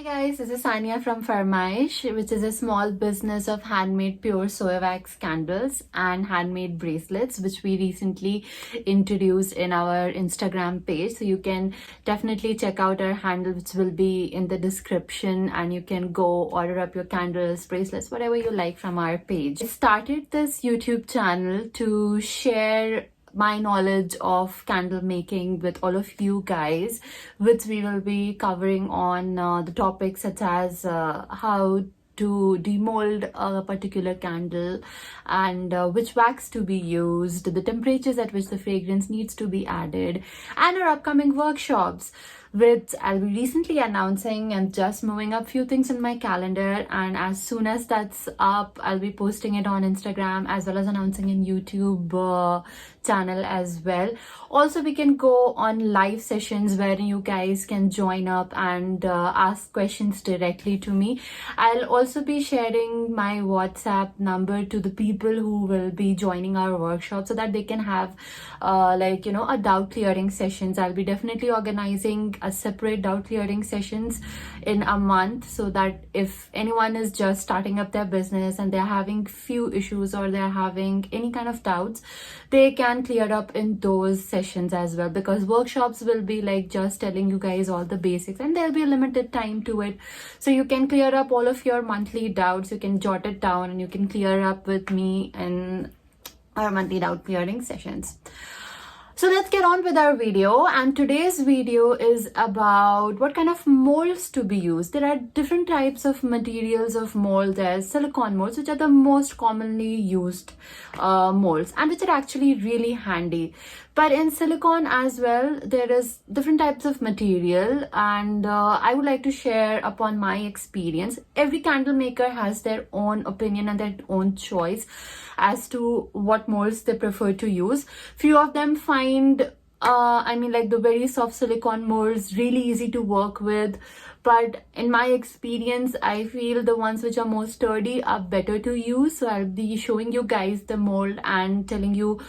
Hi guys, this is Sania from Farmaish, which is a small business of handmade pure soya wax candles and handmade bracelets, which we recently introduced in our Instagram page. So you can definitely check out our handle, which will be in the description, and you can go order up your candles, bracelets, whatever you like from our page. I started this YouTube channel to share my knowledge of candle making with all of you guys, which we will be covering on the topics such as how to demold a particular candle and which wax to be used, the temperatures at which the fragrance needs to be added, and our upcoming workshops, which I'll be recently announcing. I'm just moving up few things in my calendar, and as soon as that's up, I'll be posting it on Instagram as well as announcing in YouTube channel as well. Also, we can go on live sessions where you guys can join up and ask questions directly to me. I'll also be sharing my WhatsApp number to the people who will be joining our workshop so that they can have a doubt clearing sessions. I'll be definitely organizing a separate doubt clearing sessions in a month, so that if anyone is just starting up their business and they're having few issues or they're having any kind of doubts, they can clear up in those sessions as well, because workshops will be like just telling you guys all the basics and there'll be a limited time to it. So you can clear up all of your monthly doubts, you can jot it down, and you can clear up with me in our monthly doubt clearing sessions. So let's get on with our video, and today's video is about what kind of molds to be used. There are different types of materials of mold. There's silicone molds, which are the most commonly used molds and which are actually really handy. But in silicone as well, there is different types of material, and I would like to share upon my experience. Every candle maker has their own opinion and their own choice as to what molds they prefer to use. Few of them find the very soft silicone molds really easy to work with, but in my experience, I feel the ones which are more sturdy are better to use. So I'll be showing you guys the mold and telling you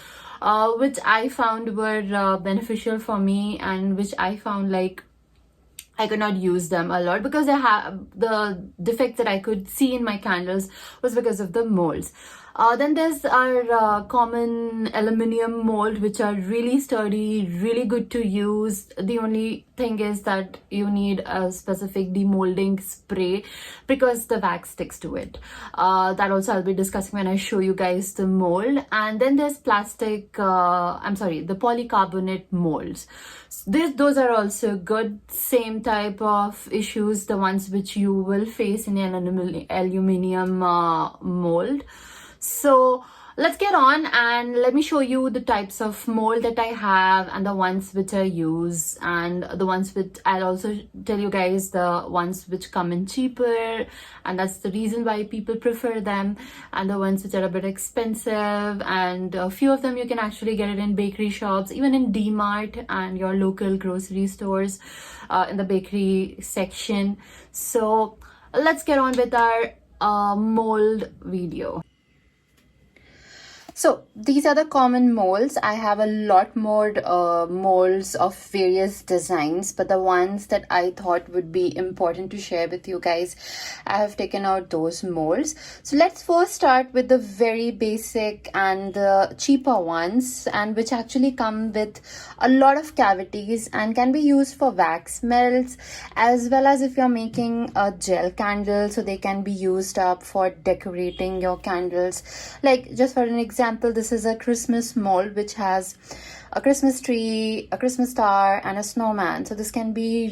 which I found were beneficial for me and which I found like I could not use them a lot because they have the defects that I could see in my candles was because of the molds. Then there's our common aluminium mold, which are really sturdy, really good to use. The only thing is that you need a specific demolding spray because the wax sticks to it. That also I'll be discussing when I show you guys the mold. And then there's the polycarbonate molds. Those are also good. Same type of issues, the ones which you will face in an aluminium mold. So let's get on and let me show you the types of mold that I have and the ones which I use, and the ones which I'll also tell you guys the ones which come in cheaper, and that's the reason why people prefer them, and the ones which are a bit expensive, and a few of them you can actually get it in bakery shops, even in D-Mart and your local grocery stores in the bakery section. So let's get on with our mold video. So these are the common molds. I have a lot more molds of various designs, but the ones that I thought would be important to share with you guys, I have taken out those molds. So let's first start with the very basic and the cheaper ones, and which actually come with a lot of cavities and can be used for wax melts, as well as if you're making a gel candle, so they can be used up for decorating your candles. Like, just for an example, this is a Christmas mold which has a Christmas tree, a Christmas star, and a snowman. So this can be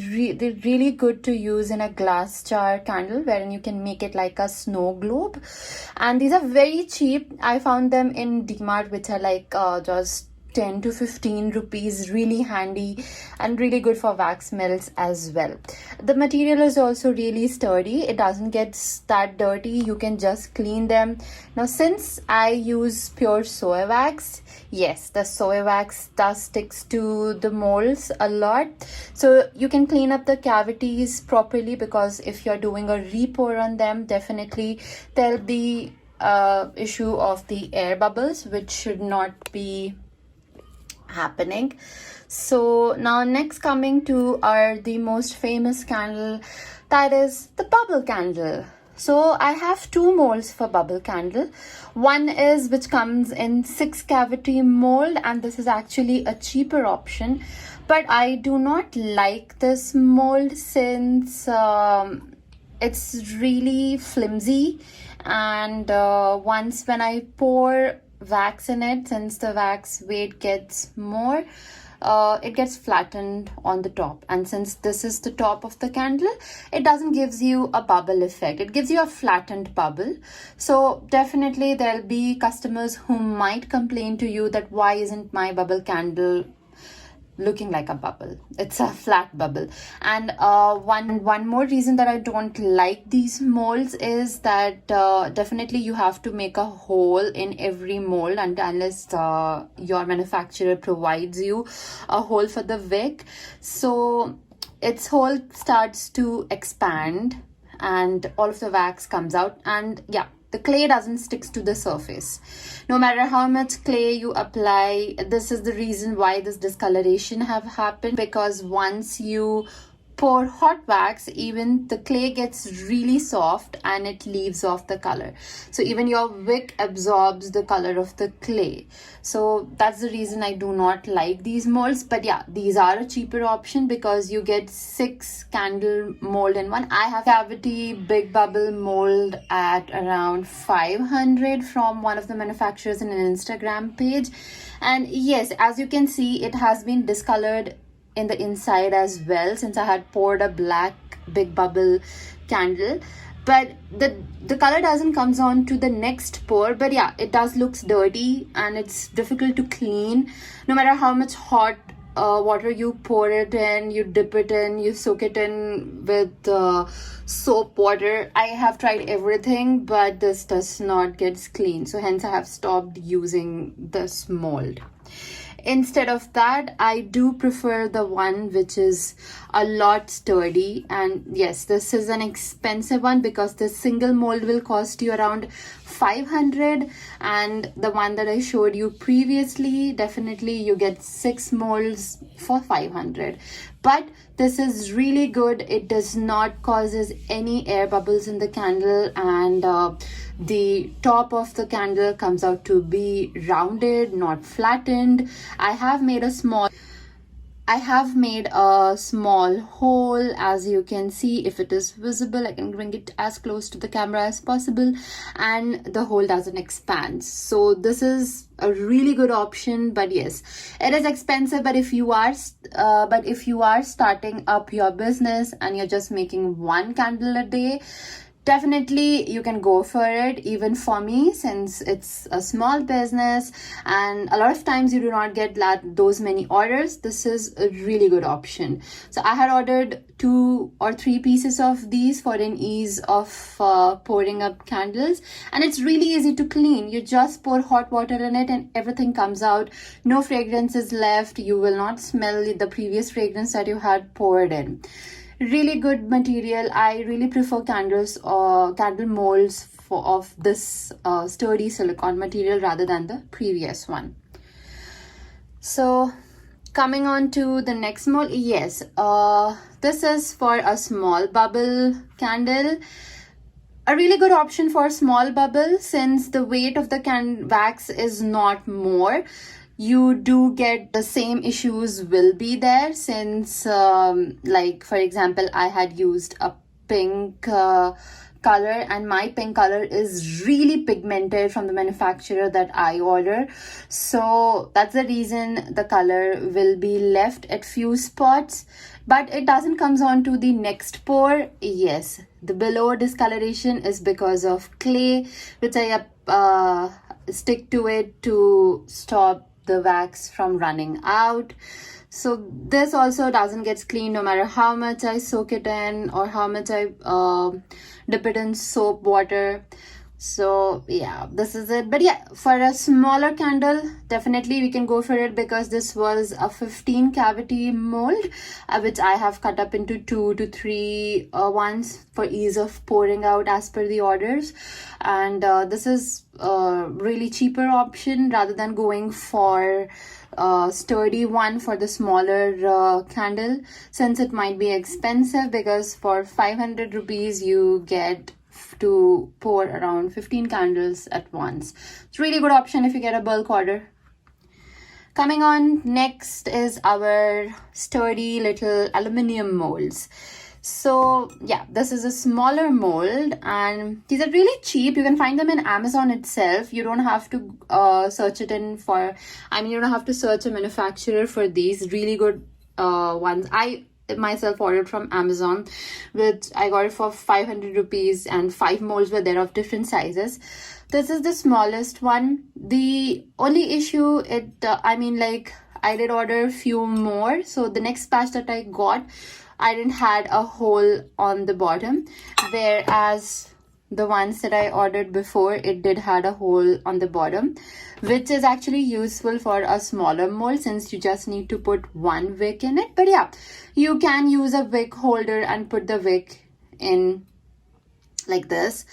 really good to use in a glass jar candle, wherein you can make it like a snow globe. And these are very cheap. I found them in D-Mart, which are like just 10 to 15 rupees, really handy and really good for wax melts as well. The material is also really sturdy. It doesn't get that dirty. You can just clean them. Now, since I use pure soya wax, yes, the soya wax does sticks to the molds a lot. So you can clean up the cavities properly, because if you're doing a re-pour on them, definitely there'll be issue of the air bubbles, which should not be happening. So now next coming to the most famous candle, that is the bubble candle. So I have two molds for bubble candle. One is which comes in 6 cavity mold, and this is actually a cheaper option, but I do not like this mold since it's really flimsy, and once when I pour wax in it, since the wax weight gets more, it gets flattened on the top, and since this is the top of the candle, it doesn't gives you a bubble effect, it gives you a flattened bubble. So definitely there'll be customers who might complain to you that why isn't my bubble candle looking like a bubble, it's a flat bubble. And one more reason that I don't like these molds is that definitely you have to make a hole in every mold, and unless your manufacturer provides you a hole for the wick, so its hole starts to expand and all of the wax comes out, and yeah, the clay doesn't stick to the surface. No matter how much clay you apply, this is the reason why this discoloration have happened, because once you pour hot wax, even the clay gets really soft and it leaves off the color. So even your wick absorbs the color of the clay. So that's the reason I do not like these molds. But yeah, these are a cheaper option because you get 6 candle mold in one. I have cavity big bubble mold at around 500 from one of the manufacturers in an Instagram page. And yes, as you can see, it has been discolored in the inside as well, since I had poured a black big bubble candle, but the color doesn't comes on to the next pour. But yeah, it does looks dirty and it's difficult to clean. No matter how much hot water you pour it in, you dip it in, you soak it in with soap water, I have tried everything, but this does not get clean, so hence I have stopped using this mold. Instead of that, I do prefer the one which is a lot sturdy. And yes, this is an expensive one because the single mold will cost you around 500, and the one that I showed you previously, definitely you get 6 molds for 500. But this is really good. It does not causes any air bubbles in the candle, and the top of the candle comes out to be rounded, not flattened. I have made a small hole, as you can see. If it is visible, I can bring it as close to the camera as possible, and the hole doesn't expand. So this is a really good option. But yes, it is expensive, but if you are starting up your business and you're just making 1 candle a day, definitely you can go for it. Even for me, since it's a small business and a lot of times you do not get those many orders, this is a really good option. So I had ordered 2 or 3 pieces of these for an ease of pouring up candles, and it's really easy to clean. You just pour hot water in it and everything comes out. No fragrance is left. You will not smell the previous fragrance that you had poured in. Really good material. I really prefer candles or candle molds of this sturdy silicone material rather than the previous one. So coming on to the next mold, yes, this is for a small bubble candle. A really good option for small bubble, since the weight of the wax is not more. You do get the same issues will be there, since like for example, I had used a pink color, and my pink color is really pigmented from the manufacturer that I order. So that's the reason the color will be left at few spots, but it doesn't comes on to the next pour. Yes, the below discoloration is because of clay, which I stick to it to stop the wax from running out. So this also doesn't get clean no matter how much I soak it in or how much I dip it in soap water. So yeah, this is it. But yeah, for a smaller candle, definitely we can go for it, because this was a 15 cavity mold, which I have cut up into 2 to 3 ones for ease of pouring out as per the orders. And this is a really cheaper option rather than going for sturdy one for the smaller candle, since it might be expensive, because for 500 rupees you get to pour around 15 candles at once. It's a really good option if you get a bulk order. Coming on next is our sturdy little aluminium molds. So yeah, this is a smaller mold and these are really cheap. You can find them in Amazon itself. You don't have to search it in for, you don't have to search a manufacturer for these really good ones. I myself ordered from Amazon, which I got it for 500 rupees, and 5 molds were there of different sizes. This is the smallest one. The only issue, I did order a few more. So the next batch that I got, I didn't had a hole on the bottom, whereas the ones that I ordered before, it did had a hole on the bottom, which is actually useful for a smaller mold since you just need to put one wick in it. But yeah, you can use a wick holder and put the wick in like this.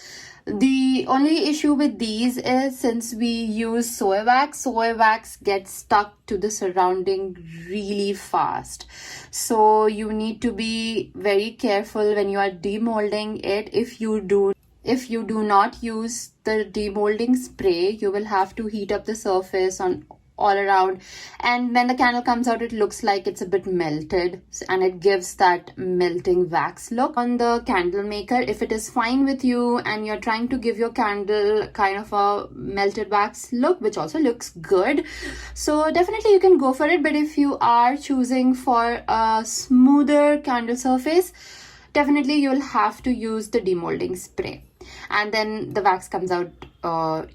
The only issue with these is since we use soy wax gets stuck to the surrounding really fast. So you need to be very careful when you are demolding it. If you do not use the demolding spray, you will have to heat up the surface on all around, and when the candle comes out, it looks like it's a bit melted and it gives that melting wax look on the candle maker. If it is fine with you and you're trying to give your candle kind of a melted wax look, which also looks good, so definitely you can go for it. But if you are choosing for a smoother candle surface, definitely you'll have to use the demolding spray, and then the wax comes out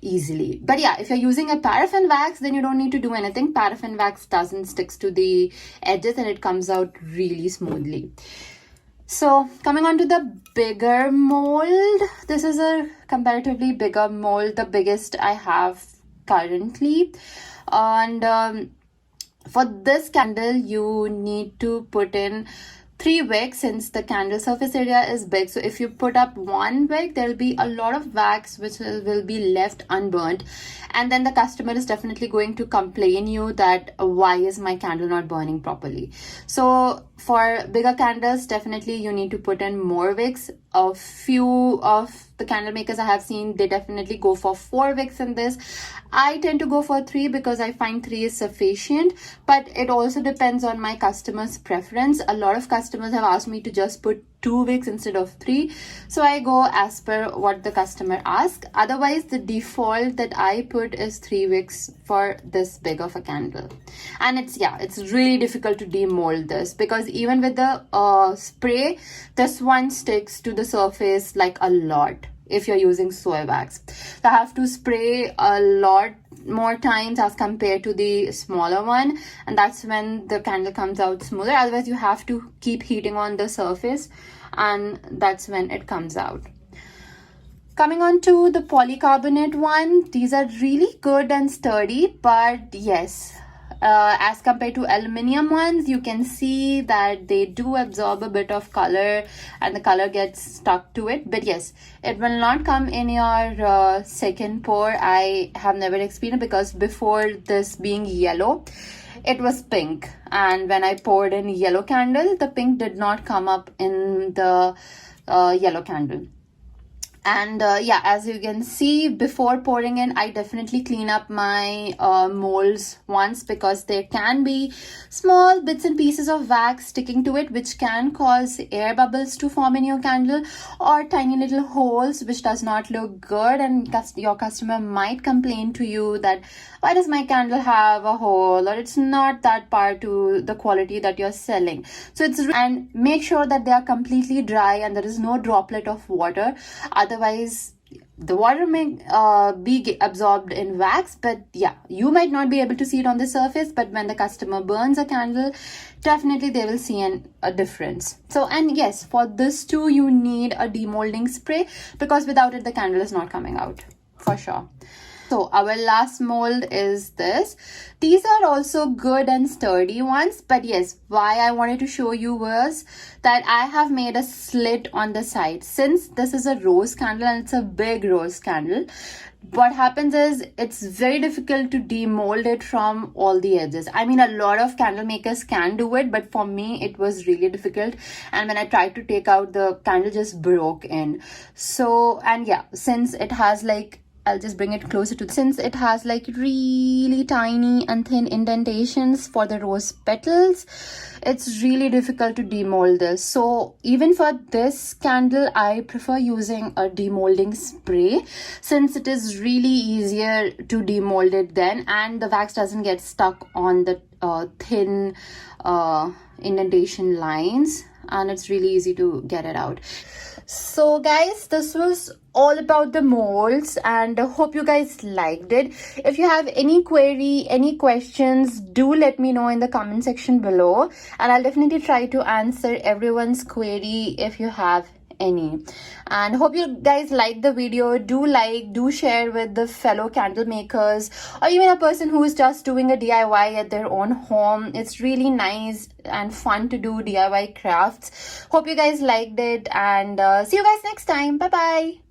easily. But yeah, if you're using a paraffin wax, then you don't need to do anything. Paraffin wax doesn't stick to the edges and it comes out really smoothly. So coming on to the bigger mold, this is a comparatively bigger mold, the biggest I have currently. And for this candle, you need to put in 3 wicks since the candle surface area is big. So if you put up 1 wick, there'll be a lot of wax which will be left unburnt, and then the customer is definitely going to complain you that why is my candle not burning properly. So for bigger candles, definitely you need to put in more wicks. A few of the candle makers I have seen, they definitely go for 4 wicks in this. I tend to go for 3 because I find 3 is sufficient, but it also depends on my customer's preference. A lot of customers have asked me to just put 2 wicks instead of 3, so I go as per what the customer asks. Otherwise, the default that I put is 3 wicks for this big of a candle. And it's really difficult to demold this because even with the spray, this one sticks to the surface like a lot if you're using soy wax. So I have to spray a lot more times as compared to the smaller one, and that's when the candle comes out smoother. Otherwise, you have to keep heating on the surface, and that's when it comes out. Coming on to the polycarbonate one, these are really good and sturdy, but yes, as compared to aluminium ones, you can see that they do absorb a bit of color and the color gets stuck to it. But yes, it will not come in your second pour. I have never experienced, because before this being yellow, it was pink, and when I poured in yellow candle, the pink did not come up in the yellow candle. And as you can see, before pouring in, I definitely clean up my molds once, because there can be small bits and pieces of wax sticking to it, which can cause air bubbles to form in your candle, or tiny little holes, which does not look good, and your customer might complain to you that why does my candle have a hole, or it's not that part to the quality that you're selling. So and make sure that they are completely dry and there is no droplet of water. Otherwise, the water may be absorbed in wax, but yeah, you might not be able to see it on the surface, but when the customer burns a candle, definitely they will see a difference. So, and yes, for this too, you need a demolding spray, because without it, the candle is not coming out for sure. So our last mold is this. These are also good and sturdy ones, but yes, why I wanted to show you was that I have made a slit on the side. Since this is a rose candle and it's a big rose candle, what happens is it's very difficult to demold it from all the edges. I mean, a lot of candle makers can do it, but for me it was really difficult, and when I tried to take out, the candle just broke in. So, and yeah, since it has like, I'll just bring it closer to, since it has like really tiny and thin indentations for the rose petals, it's really difficult to demold this. So even for this candle, I prefer using a demolding spray, since it is really easier to demold it then, and the wax doesn't get stuck on the thin indentation lines, and it's really easy to get it out. So guys, this was all about the molds, and I hope you guys liked it. If you have any query, any questions, do let me know in the comment section below, and I'll definitely try to answer everyone's query if you have any. And hope you guys like the video. Do share with the fellow candle makers, or even a person who is just doing a DIY at their own home. It's really nice and fun to do DIY crafts. Hope you guys liked it, and see you guys next time. Bye bye.